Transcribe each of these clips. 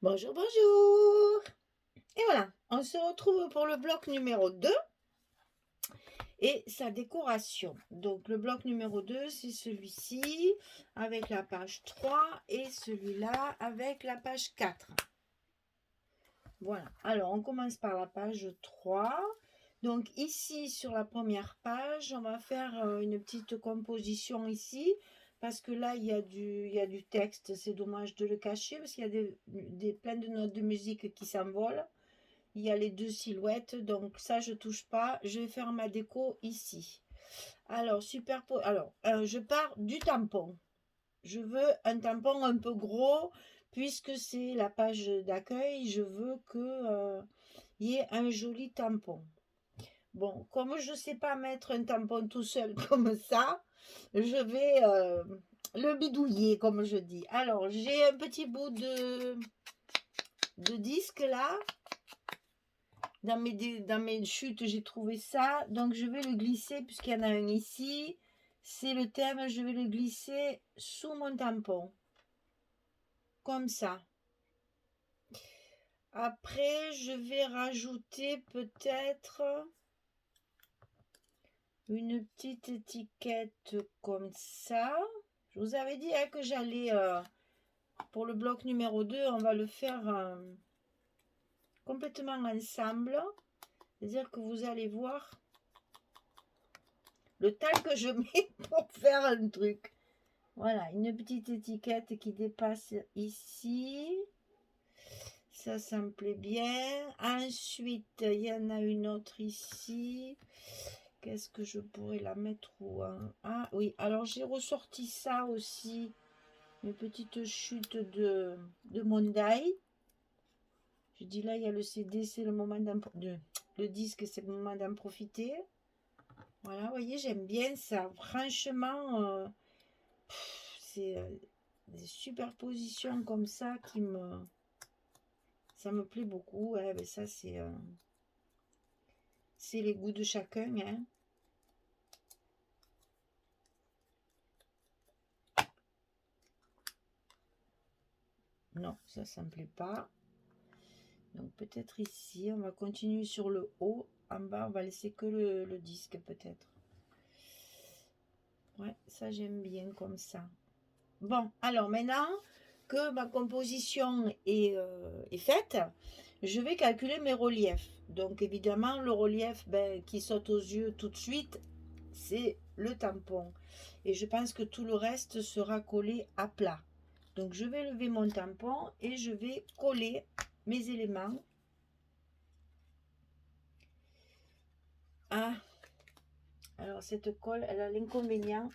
Bonjour, bonjour. Et voilà, on se retrouve pour le bloc numéro 2 et sa décoration. Donc le bloc numéro 2, c'est celui-ci avec la page 3 et celui-là avec la page 4. Voilà, alors on commence par la page 3. Donc ici sur la première page, on va faire une petite composition ici. Parce que là, il y a du texte, c'est dommage de le cacher parce qu'il y a plein de notes de musique qui s'envolent. Il y a les deux silhouettes, donc ça je touche pas. Je vais faire ma déco ici. Alors, je pars du tampon. Je veux un tampon un peu gros, puisque c'est la page d'accueil. Je veux que y ait un joli tampon. Bon, comme je ne sais pas mettre un tampon tout seul comme ça, je vais le bidouiller, comme je dis. Alors, j'ai un petit bout de disque là. Dans mes chutes, j'ai trouvé ça. Donc, je vais le glisser, puisqu'il y en a un ici. C'est le thème, je vais le glisser sous mon tampon. Comme ça. Après, je vais rajouter peut-être une petite étiquette comme ça. Je vous avais dit que j'allais, pour le bloc numéro 2, on va le faire complètement ensemble. C'est-à-dire que vous allez voir le temps que je mets pour faire un truc. Voilà, une petite étiquette qui dépasse ici. Ça me plaît bien. Ensuite, il y en a une autre ici. Qu'est-ce que je pourrais la mettre où, hein? Ah oui, alors j'ai ressorti ça aussi. Une petite chute de Mondaï. Je dis là, il y a le CD, c'est le moment le disque, c'est le moment d'en profiter. Voilà, vous voyez, j'aime bien ça. Franchement, c'est des superpositions comme ça ça me plaît beaucoup. Ouais, mais ça, c'est les goûts de chacun, hein. Non, ça me plaît pas. Donc peut-être ici, on va continuer sur le haut. En bas, on va laisser que le disque peut-être. Ouais, ça j'aime bien comme ça. Bon, alors maintenant que ma composition est faite, je vais calculer mes reliefs. Donc évidemment, le relief qui saute aux yeux tout de suite, c'est le tampon. Et je pense que tout le reste sera collé à plat. Donc je vais lever mon tampon et je vais coller mes éléments. Ah, alors cette colle, elle a l'inconvénient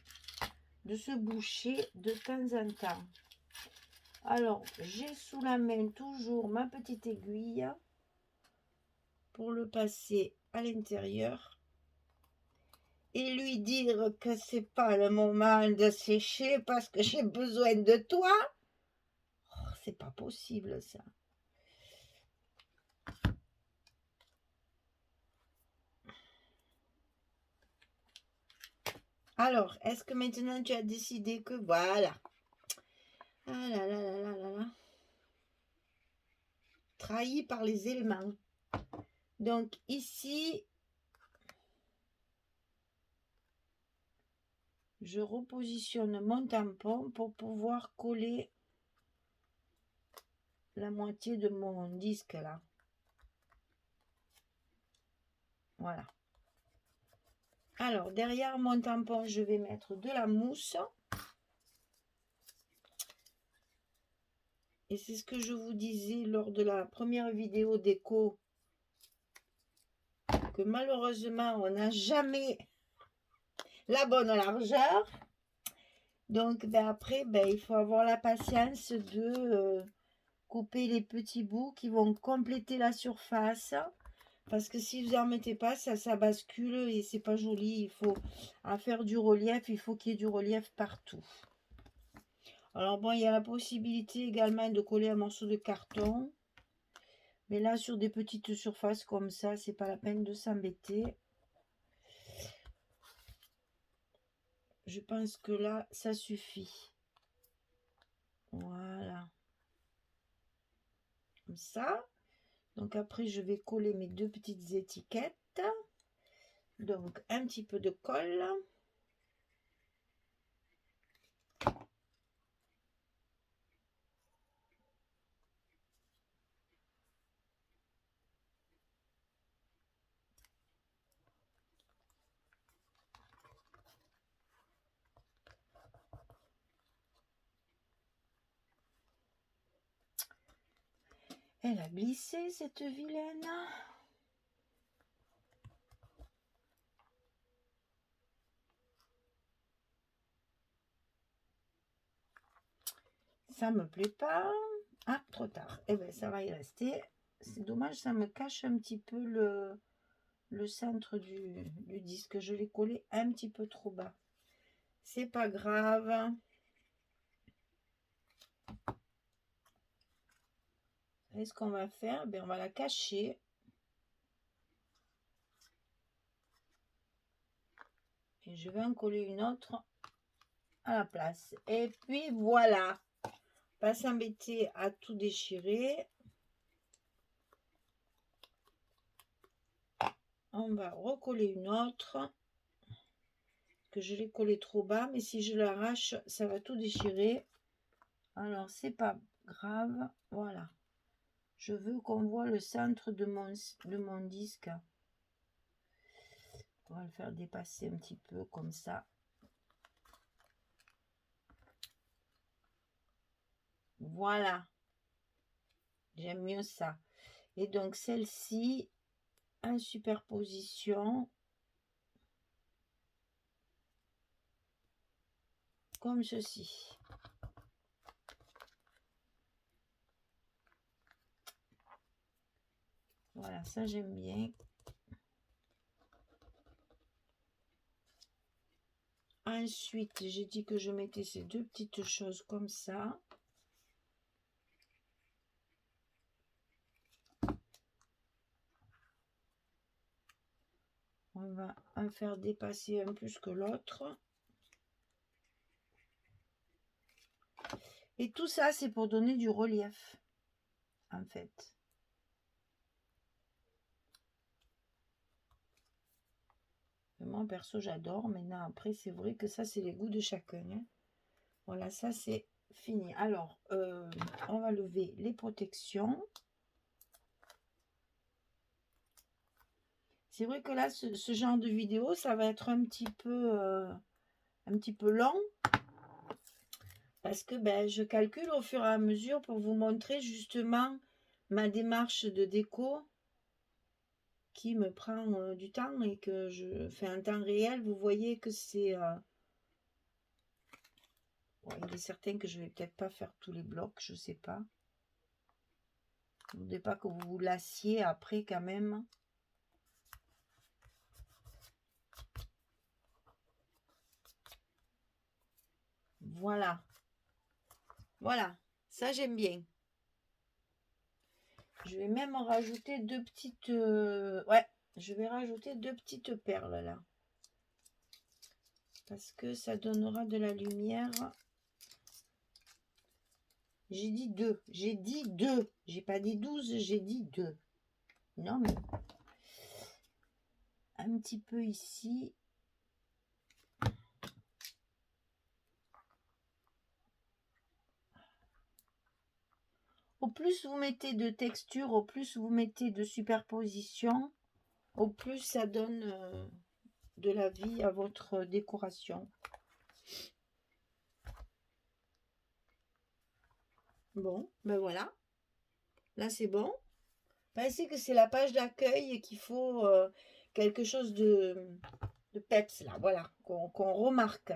de se boucher de temps en temps. Alors, j'ai sous la main toujours ma petite aiguille pour le passer à l'intérieur et lui dire que c'est pas le moment de sécher parce que j'ai besoin de toi. Oh, c'est pas possible ça. Alors, est-ce que maintenant tu as décidé que voilà. Ah là là là là là là. Trahi par les éléments. Donc ici, je repositionne mon tampon pour pouvoir coller la moitié de mon disque là. Voilà. Alors, derrière mon tampon, je vais mettre de la mousse. Et c'est ce que je vous disais lors de la première vidéo déco, que malheureusement, on n'a jamais la bonne largeur. Donc, après, il faut avoir la patience de couper les petits bouts qui vont compléter la surface. Parce que si vous n'en mettez pas, ça bascule et c'est pas joli. Il faut, à faire du relief, il faut qu'il y ait du relief partout. Alors bon, il y a la possibilité également de coller un morceau de carton. Mais là, sur des petites surfaces comme ça, c'est pas la peine de s'embêter. Je pense que là, ça suffit. Voilà. comme ça. Donc après, je vais coller mes deux petites étiquettes. Donc un petit peu de colle. Elle a glissé, cette vilaine. Ça me plaît pas. Ah, trop tard. Eh bien, ça va y rester. C'est dommage, ça me cache un petit peu le centre du disque. Je l'ai collé un petit peu trop bas. C'est pas grave. Et ce qu'on va faire, ben, on va la cacher. Et je vais en coller une autre à la place. Et puis voilà. Pas s'embêter à tout déchirer. On va recoller une autre. Que je l'ai collée trop bas. Mais si je l'arrache, ça va tout déchirer. Alors, c'est pas grave. Voilà. Je veux qu'on voit le centre de mon disque. On va le faire dépasser un petit peu comme ça. Voilà. J'aime mieux ça. Et donc, celle-ci, en superposition. Comme ceci. Voilà, ça j'aime bien. Ensuite, j'ai dit que je mettais ces deux petites choses comme ça. On va en faire dépasser un plus que l'autre. Et tout ça, c'est pour donner du relief, en fait. Moi, perso, j'adore. Maintenant, après, c'est vrai que ça, c'est les goûts de chacun. Hein. Voilà, ça, c'est fini. Alors, on va lever les protections. C'est vrai que là, ce genre de vidéo, ça va être un petit peu long. Parce que ben, je calcule au fur et à mesure pour vous montrer justement ma démarche de déco qui me prend du temps et que je fais un temps réel. Vous voyez que c'est... Bon, il est certain que je vais peut-être pas faire tous les blocs, je sais pas. Je ne voudrais pas que vous vous lassiez après quand même. Voilà. Voilà, ça j'aime bien. Je vais même en rajouter deux petites... Ouais, je vais rajouter deux petites perles là. Parce que ça donnera de la lumière. J'ai dit 2. J'ai dit 2. J'ai pas dit 12, j'ai dit 2. Non, mais un petit peu ici. Au plus vous mettez de texture, au plus vous mettez de superposition, au plus ça donne de la vie à votre décoration. Bon, ben voilà. Là, c'est bon. Pensez que c'est la page d'accueil et qu'il faut quelque chose de peps, là. Voilà, qu'on remarque.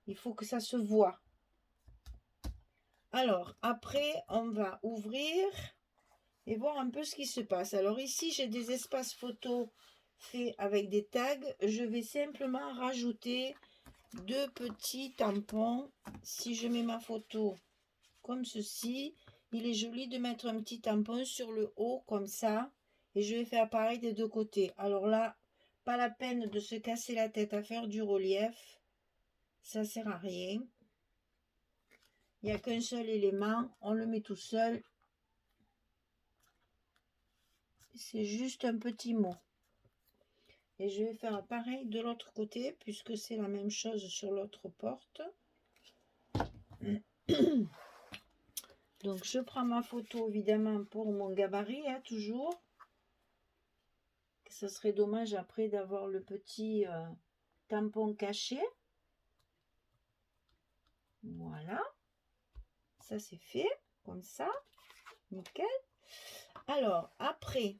Il faut que ça se voit. Alors, après, on va ouvrir et voir un peu ce qui se passe. Alors ici, j'ai des espaces photos faits avec des tags. Je vais simplement rajouter deux petits tampons. Si je mets ma photo comme ceci, il est joli de mettre un petit tampon sur le haut comme ça. Et je vais faire pareil des deux côtés. Alors là, pas la peine de se casser la tête à faire du relief. Ça sert à rien. Il n'y a qu'un seul élément. On le met tout seul. c'est juste un petit mot. Et je vais faire pareil de l'autre côté, puisque c'est la même chose sur l'autre porte. Donc, je prends ma photo, évidemment, pour mon gabarit, hein, toujours. Ce serait dommage après d'avoir le petit tampon caché. Voilà. Ça, c'est fait, comme ça. Nickel. Alors, après,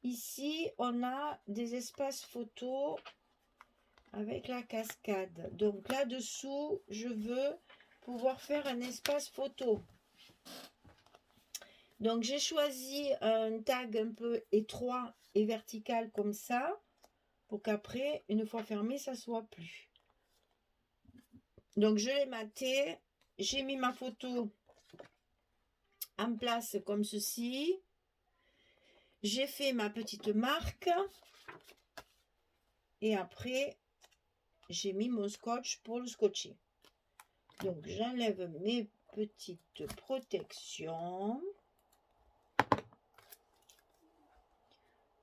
ici, on a des espaces photos avec la cascade. Donc, là-dessous, je veux pouvoir faire un espace photo. Donc, j'ai choisi un tag un peu étroit et vertical comme ça, pour qu'après, une fois fermé, ça soit plus. Donc, je l'ai maté. J'ai mis ma photo en place comme ceci. J'ai fait ma petite marque. Et après, j'ai mis mon scotch pour le scotcher. Donc, j'enlève mes petites protections.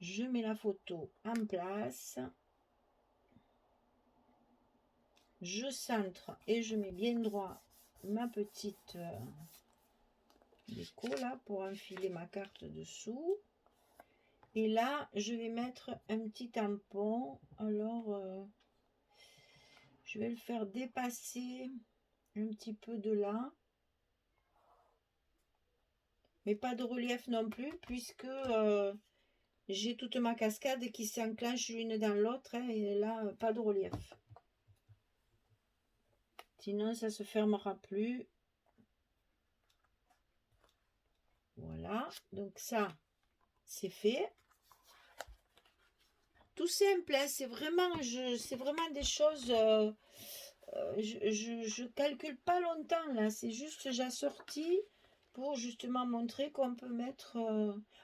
Je mets la photo en place. Je centre et je mets bien droit ma petite déco là pour enfiler ma carte dessous. Et là, je vais mettre un petit tampon. Alors, je vais le faire dépasser un petit peu de là. Mais pas de relief non plus, puisque j'ai toute ma cascade qui s'enclenche l'une dans l'autre. Hein, et là, pas de relief. Sinon, ça se fermera plus. Voilà. Donc ça, c'est fait. Tout simple, hein, c'est vraiment des choses, je calcule pas longtemps là, c'est juste j'assortis pour justement montrer qu'on peut mettre,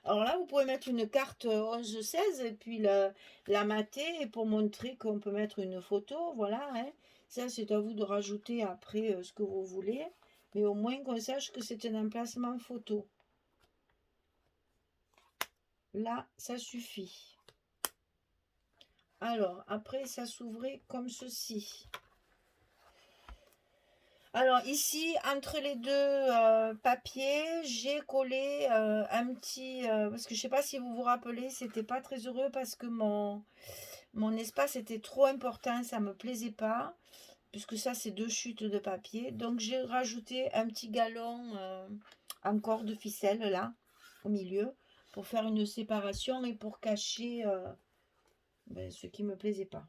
alors là vous pouvez mettre une carte 11-16 et puis la mater pour montrer qu'on peut mettre une photo, voilà, hein. Ça c'est à vous de rajouter après ce que vous voulez, mais au moins qu'on sache que c'est un emplacement photo. Là, ça suffit. Alors, après, ça s'ouvrait comme ceci. Alors, ici, entre les deux papiers, j'ai collé un petit... parce que je ne sais pas si vous vous rappelez, c'était pas très heureux parce que mon espace était trop important, ça ne me plaisait pas. Puisque ça, c'est 2 chutes de papier. Donc, j'ai rajouté un petit galon encore de ficelle, là, au milieu, pour faire une séparation et pour cacher ce qui ne me plaisait pas.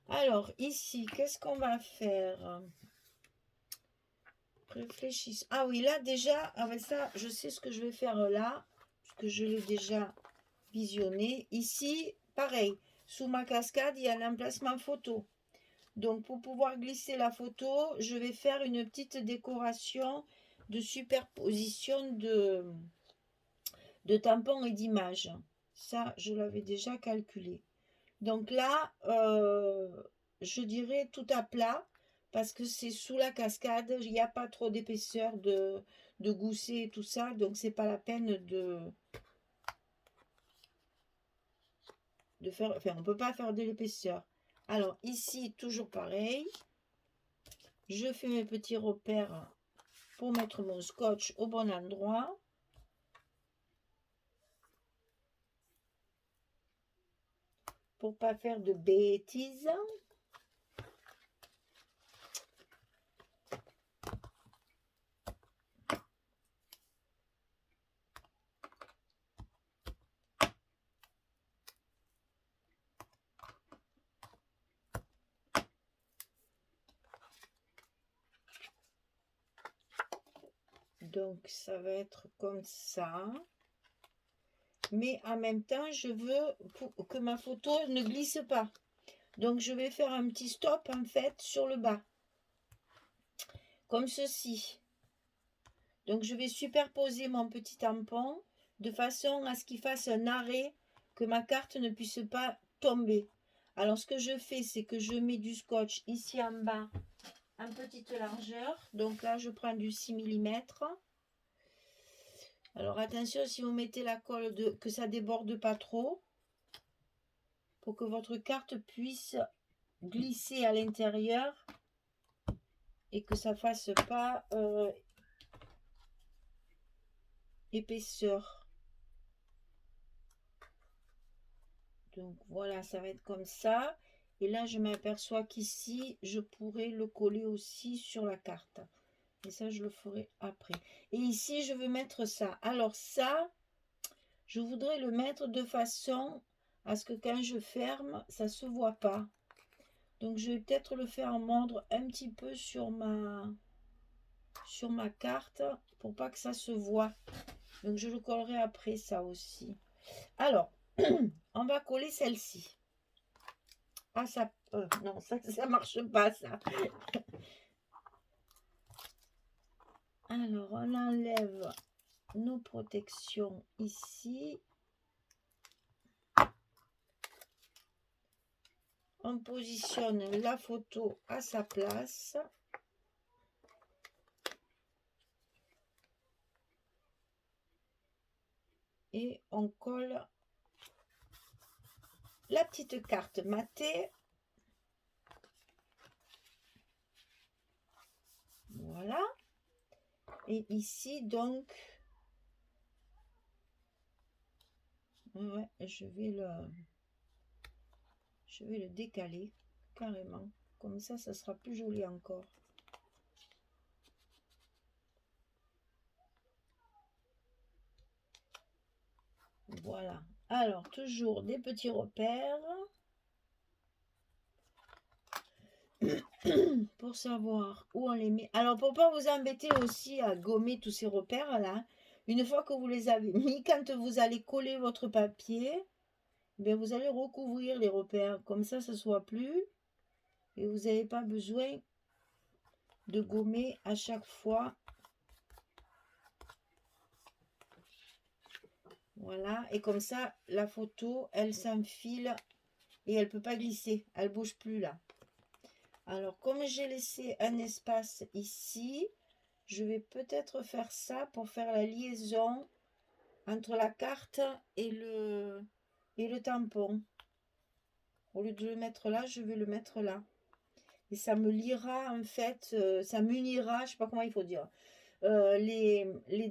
Alors, ici, qu'est-ce qu'on va faire? Réfléchisse. Ah oui, là, déjà, avec ça, je sais ce que je vais faire là, puisque je l'ai déjà visionné. Ici, pareil, sous ma cascade, il y a un emplacement photo. Donc, pour pouvoir glisser la photo, je vais faire une petite décoration de superposition de tampons et d'images. Ça, je l'avais déjà calculé. Donc là, je dirais tout à plat, parce que c'est sous la cascade, il n'y a pas trop d'épaisseur de gousset et tout ça, donc c'est pas la peine de faire, enfin on peut pas faire de l'épaisseur. Alors ici, toujours pareil, je fais mes petits repères pour mettre mon scotch au bon endroit. Pour pas faire de bêtises. Donc, ça va être comme ça. Mais en même temps, je veux que ma photo ne glisse pas. Donc, je vais faire un petit stop, en fait, sur le bas. Comme ceci. Donc, je vais superposer mon petit tampon de façon à ce qu'il fasse un arrêt, que ma carte ne puisse pas tomber. Alors, ce que je fais, c'est que je mets du scotch ici en bas, en petite largeur. Donc là, je prends du 6 mm. Alors attention, si vous mettez la colle, que ça déborde pas trop, pour que votre carte puisse glisser à l'intérieur et que ça fasse pas épaisseur. Donc voilà, ça va être comme ça. Et là, je m'aperçois qu'ici, je pourrais le coller aussi sur la carte. Et ça, je le ferai après. Et ici, je veux mettre ça. Alors ça, je voudrais le mettre de façon à ce que quand je ferme, ça ne se voit pas. Donc, je vais peut-être le faire mordre un petit peu sur ma carte pour pas que ça se voit. Donc, je le collerai après ça aussi. Alors, on va coller celle-ci. Ah, ça... non, ça marche pas, ça. Alors, on enlève nos protections ici. On positionne la photo à sa place. Et on colle la petite carte matée. Voilà. Et ici, donc, ouais, je vais le décaler carrément. Comme ça sera plus joli encore. Voilà. Alors, toujours des petits repères. Pour savoir où on les met. Alors, pour pas vous embêter aussi à gommer tous ces repères-là, une fois que vous les avez mis, quand vous allez coller votre papier, bien, vous allez recouvrir les repères. Comme ça ne soit plus. Et vous n'avez pas besoin de gommer à chaque fois. Voilà. Et comme ça, la photo, elle s'enfile et elle ne peut pas glisser. Elle ne bouge plus là. Alors, comme j'ai laissé un espace ici, je vais peut-être faire ça pour faire la liaison entre la carte et le tampon. Au lieu de le mettre là, je vais le mettre là. Et ça me liera en fait, ça m'unira, je sais pas comment il faut dire, les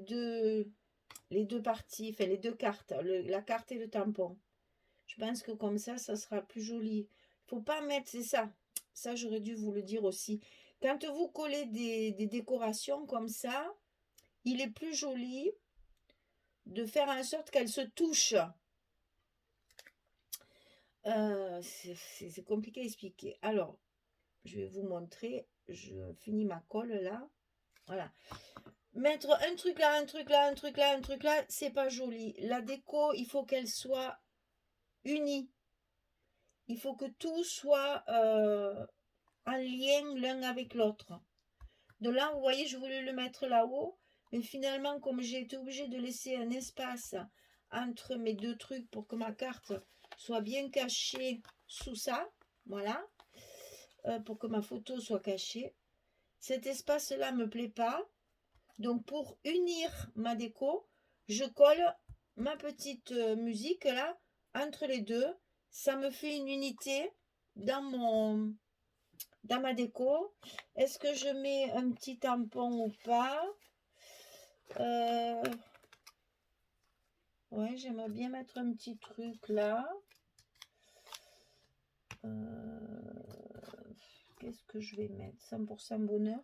deux parties, enfin les deux cartes, la carte et le tampon. Je pense que comme ça sera plus joli. Il faut pas mettre, c'est ça. Ça, j'aurais dû vous le dire aussi. Quand vous collez des décorations comme ça, il est plus joli de faire en sorte qu'elles se touchent. C'est compliqué à expliquer. Alors, je vais vous montrer. Je finis ma colle là. Voilà. Mettre un truc là, un truc là, un truc là, un truc là, c'est pas joli. La déco, il faut qu'elle soit unie. Il faut que tout soit en lien l'un avec l'autre. De là, vous voyez, je voulais le mettre là-haut. Mais finalement, comme j'ai été obligée de laisser un espace entre mes deux trucs pour que ma carte soit bien cachée sous ça, voilà, pour que ma photo soit cachée. Cet espace-là me plaît pas. Donc, pour unir ma déco, je colle ma petite musique là entre les deux. Ça me fait une unité dans ma déco. Est-ce que je mets un petit tampon ou pas? Ouais, j'aimerais bien mettre un petit truc là. Qu'est-ce que je vais mettre? 100% bonheur.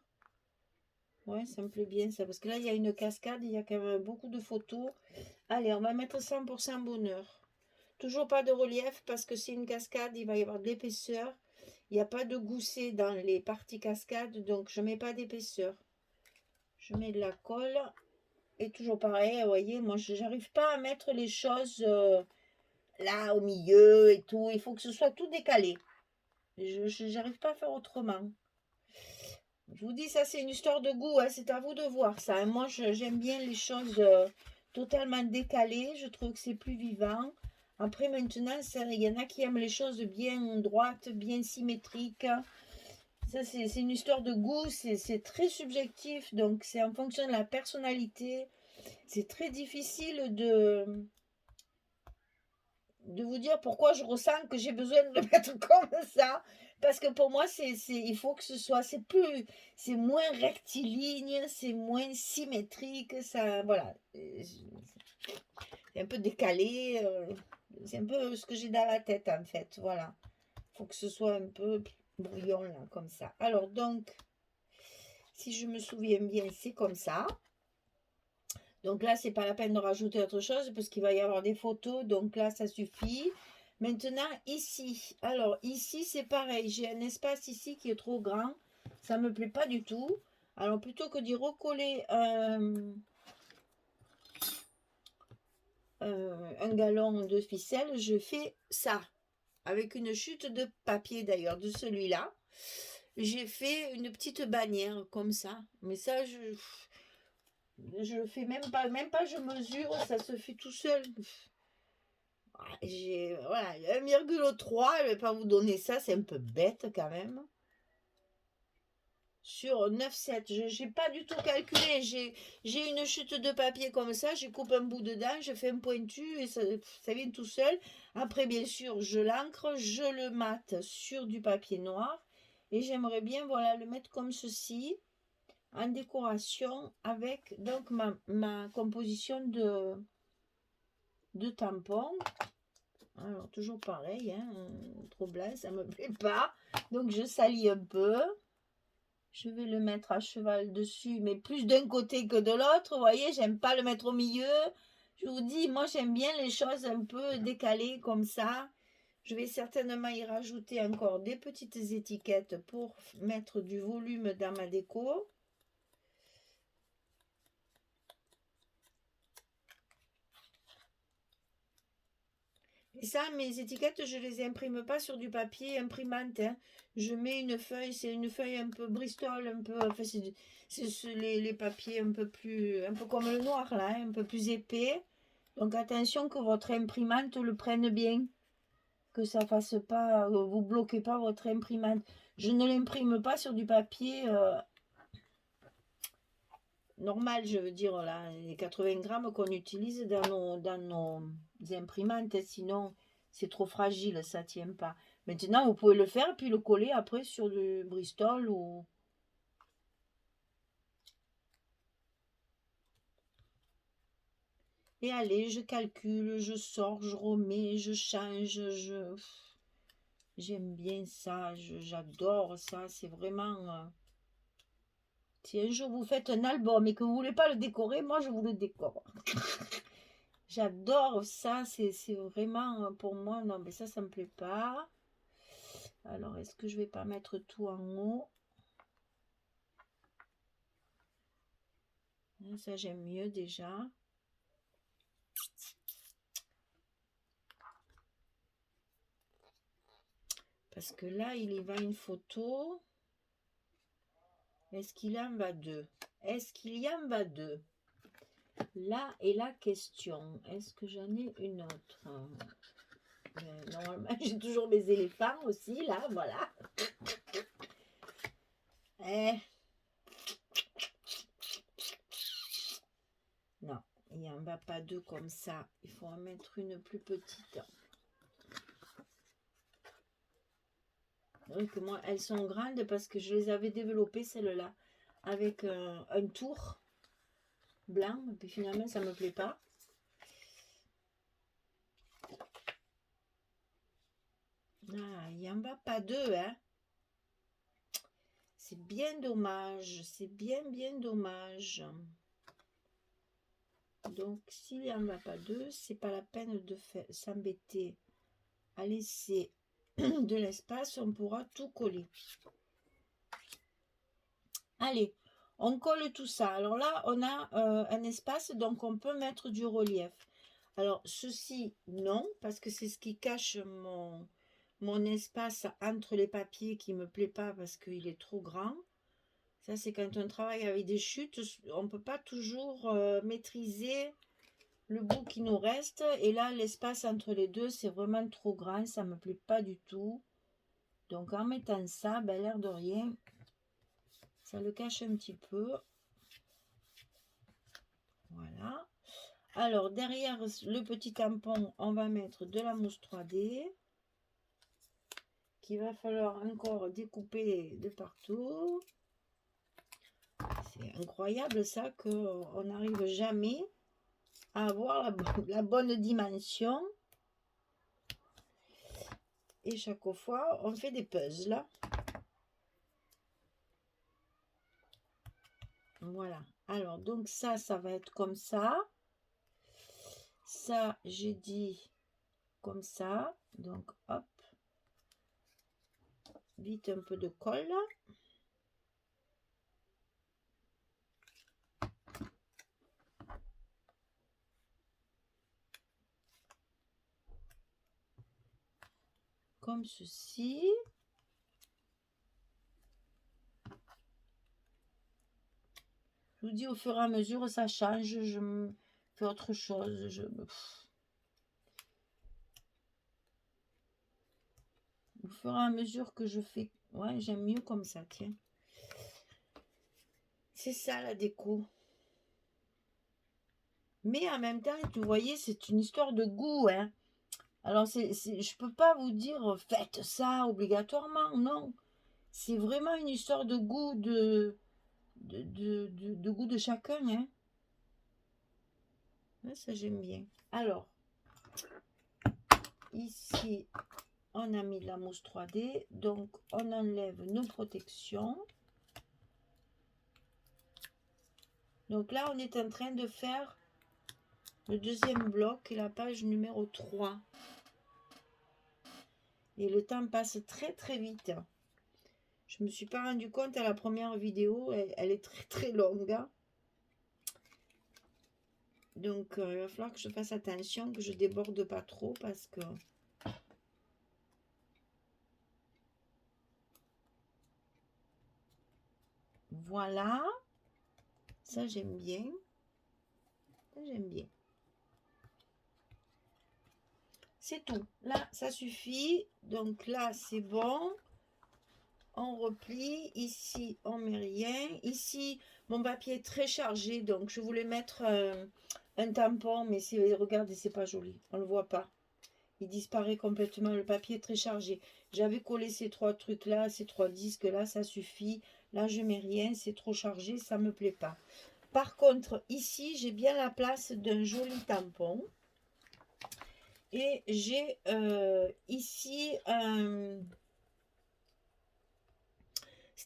Ouais, ça me plaît bien ça. Parce que là, il y a une cascade, il y a quand même beaucoup de photos. Allez, on va mettre 100% bonheur. Toujours pas de relief parce que c'est une cascade, il va y avoir de l'épaisseur. Il n'y a pas de gousset dans les parties cascades, donc je mets pas d'épaisseur. Je mets de la colle. Et toujours pareil, vous voyez, moi, j'arrive pas à mettre les choses là au milieu et tout. Il faut que ce soit tout décalé. Je n'arrive pas à faire autrement. Je vous dis, ça c'est une histoire de goût, hein, c'est à vous de voir ça. Hein. Moi, j'aime bien les choses totalement décalées. Je trouve que c'est plus vivant. Après, maintenant, il y en a qui aiment les choses bien droites, bien symétriques. Ça, c'est une histoire de goût. C'est très subjectif. Donc, c'est en fonction de la personnalité. C'est très difficile de vous dire pourquoi je ressens que j'ai besoin de le mettre comme ça. Parce que pour moi, il faut que ce soit, c'est moins rectiligne, c'est moins symétrique, ça, voilà. C'est un peu décalé, c'est un peu ce que j'ai dans la tête en fait, voilà. Il faut que ce soit un peu brouillon là, comme ça. Alors donc, si je me souviens bien, c'est comme ça. Donc là, c'est pas la peine de rajouter autre chose parce qu'il va y avoir des photos. Donc là, ça suffit. Maintenant, ici. Alors, ici, c'est pareil. J'ai un espace ici qui est trop grand. Ça me plaît pas du tout. Alors, plutôt que d'y recoller un galon de ficelle, je fais ça. Avec une chute de papier d'ailleurs de celui-là. J'ai fait une petite bannière comme ça. Mais ça, je le fais même pas je mesure, ça se fait tout seul. J'ai voilà, 1,3, je ne vais pas vous donner ça, c'est un peu bête quand même. Sur 9,7, je n'ai pas du tout calculé. J'ai une chute de papier comme ça, je coupe un bout dedans, je fais un pointu et ça vient tout seul. Après, bien sûr, je l'encre, je le mate sur du papier noir et j'aimerais bien voilà, le mettre comme ceci en décoration avec donc ma composition de tampons. Alors, toujours pareil, hein, trop blanc, ça me plaît pas. Donc, je salis un peu. Je vais le mettre à cheval dessus, mais plus d'un côté que de l'autre. Vous voyez, j'aime pas le mettre au milieu. Je vous dis, moi, j'aime bien les choses un peu décalées comme ça. Je vais certainement y rajouter encore des petites étiquettes pour mettre du volume dans ma déco. Et ça, mes étiquettes, je les imprime pas sur du papier imprimante, hein. Je mets une feuille, c'est une feuille un peu Bristol, un peu, enfin, c'est les papiers un peu comme le noir là, hein, un peu plus épais. Donc attention que votre imprimante le prenne bien, que ça fasse pas, vous bloquez pas votre imprimante. Je ne l'imprime pas sur du papier normal, je veux dire là, les 80 grammes qu'on utilise dans nos imprimantes, sinon c'est trop fragile, ça tient pas. Maintenant, vous pouvez le faire puis le coller après sur du Bristol ou. Et allez, je calcule, je sors, je remets, je change, j'aime bien ça, j'adore ça, c'est vraiment. Si un jour vous faites un album et que vous voulez pas le décorer, moi je vous le décore. J'adore ça, c'est vraiment pour moi, non mais ça me plaît pas. Alors, est-ce que je vais pas mettre tout en haut? Ça, j'aime mieux déjà. Parce que là, il y va une photo. Est-ce qu'il en va deux? Est-ce qu'il y en va deux? Là est la question. Est-ce que j'en ai une autre? Normalement, j'ai toujours mes éléphants aussi, là, voilà. Non, il n'y en va pas deux comme ça. Il faut en mettre une plus petite. Donc moi, elles sont grandes parce que je les avais développées, celles-là, avec un tour blanc. Et puis finalement, ça ne me plaît pas. Ah, il n'y en va pas deux, hein. C'est bien dommage. C'est bien, bien dommage. Donc, s'il n'y en a pas deux, c'est pas la peine de s'embêter à laisser de l'espace. On pourra tout coller. Allez, on colle tout ça. Alors là, on a un espace, donc on peut mettre du relief. Alors, ceci, non, parce que c'est ce qui cache mon espace entre les papiers qui ne me plaît pas parce qu'il est trop grand. Ça, c'est quand on travaille avec des chutes, on ne peut pas toujours maîtriser le bout qui nous reste. Et là, l'espace entre les deux, c'est vraiment trop grand, ça ne me plaît pas du tout. Donc, en mettant ça, ben, l'air de rien, ça le cache un petit peu. Voilà. Alors, derrière le petit tampon, on va mettre de la mousse 3D qu'il va falloir encore découper de partout. C'est incroyable ça, qu'on n'arrive jamais à avoir la bonne dimension. Et chaque fois, on fait des puzzles. Voilà. Alors, donc ça va être comme ça. Ça, j'ai dit comme ça. Donc, hop. Vite un peu de colle. Comme ceci. Je vous dis, au fur et à mesure, ça change. Je me fais autre chose. Au fur et à mesure que je fais... Ouais, j'aime mieux comme ça, tiens. C'est ça, la déco. Mais en même temps, vous voyez, c'est une histoire de goût, hein. Alors, je peux pas vous dire, faites ça obligatoirement, non. C'est vraiment une histoire de goût, de goût de chacun, hein. Ouais, ça, j'aime bien. Alors, ici, on a mis de la mousse 3D, donc on enlève nos protections. Donc là, on est en train de faire le deuxième bloc et la page numéro 3. Et le temps passe très très vite. Je me suis pas rendu compte à la première vidéo, elle est très très longue. Hein. Donc il va falloir que je fasse attention, que je déborde pas trop parce que... Voilà. Ça j'aime bien. Ça j'aime bien. C'est tout. Là, ça suffit. Donc là, c'est bon. On replie. Ici, on met rien. Ici, mon papier est très chargé. Donc, je voulais mettre un tampon. Mais regardez, c'est pas joli. On le voit pas. Il disparaît complètement. Le papier est très chargé. J'avais collé ces 3 trucs-là, ces 3 disques-là. Ça suffit. Là, je mets rien. C'est trop chargé. Ça me plaît pas. Par contre, ici, j'ai bien la place d'un joli tampon. Et j'ai ici un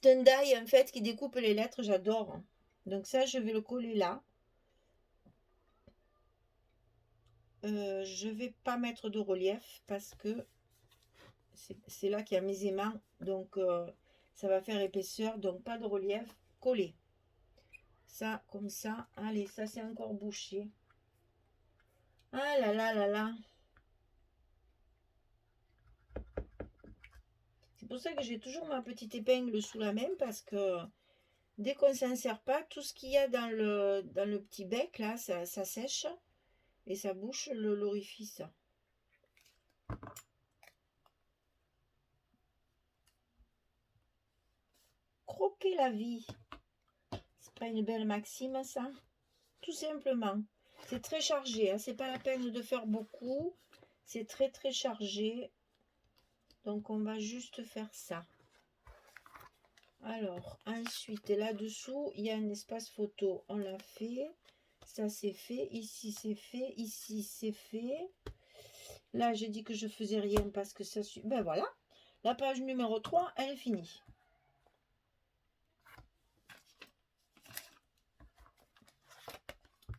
die en fait qui découpe les lettres, j'adore. Donc ça, je vais le coller là. Je vais pas mettre de relief parce que c'est là qu'il y a mes aimants. Donc ça va faire épaisseur, donc pas de relief. Coller. Ça, comme ça. Allez, ça c'est encore bouché. Ah là là là là. C'est pour ça que j'ai toujours ma petite épingle sous la main parce que dès qu'on s'en sert pas, tout ce qu'il y a dans le petit bec là, ça sèche et ça bouche l'orifice. Croquer la vie. C'est pas une belle maxime ça? Tout simplement. C'est très chargé, hein? C'est pas la peine de faire beaucoup. C'est très très chargé. Donc on va juste faire ça. Alors, ensuite, là-dessous, il y a un espace photo. On l'a fait. Ça, c'est fait. Ici, c'est fait. Ici, c'est fait. Là, j'ai dit que je faisais rien parce que ça suit. Ben voilà. La page numéro 3, elle est finie.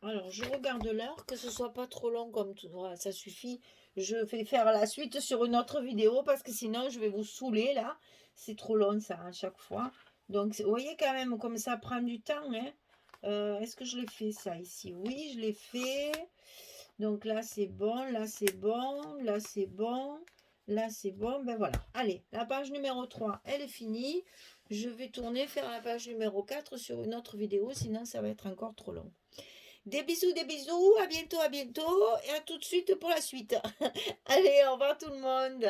Alors, je regarde l'heure, que ce soit pas trop long comme tout. Voilà, ça suffit. Je vais faire la suite sur une autre vidéo parce que sinon, je vais vous saouler là. C'est trop long ça à chaque fois. Donc, vous voyez quand même comme ça prend du temps. Hein. Est-ce que je l'ai fait ça ici? Oui, je l'ai fait. Donc là, c'est bon. Là, c'est bon. Là, c'est bon. Là, c'est bon. Ben voilà. Allez, la page numéro 3, elle est finie. Je vais tourner, faire la page numéro 4 sur une autre vidéo. Sinon, ça va être encore trop long. Des bisous, à bientôt et à tout de suite pour la suite. Allez, au revoir tout le monde.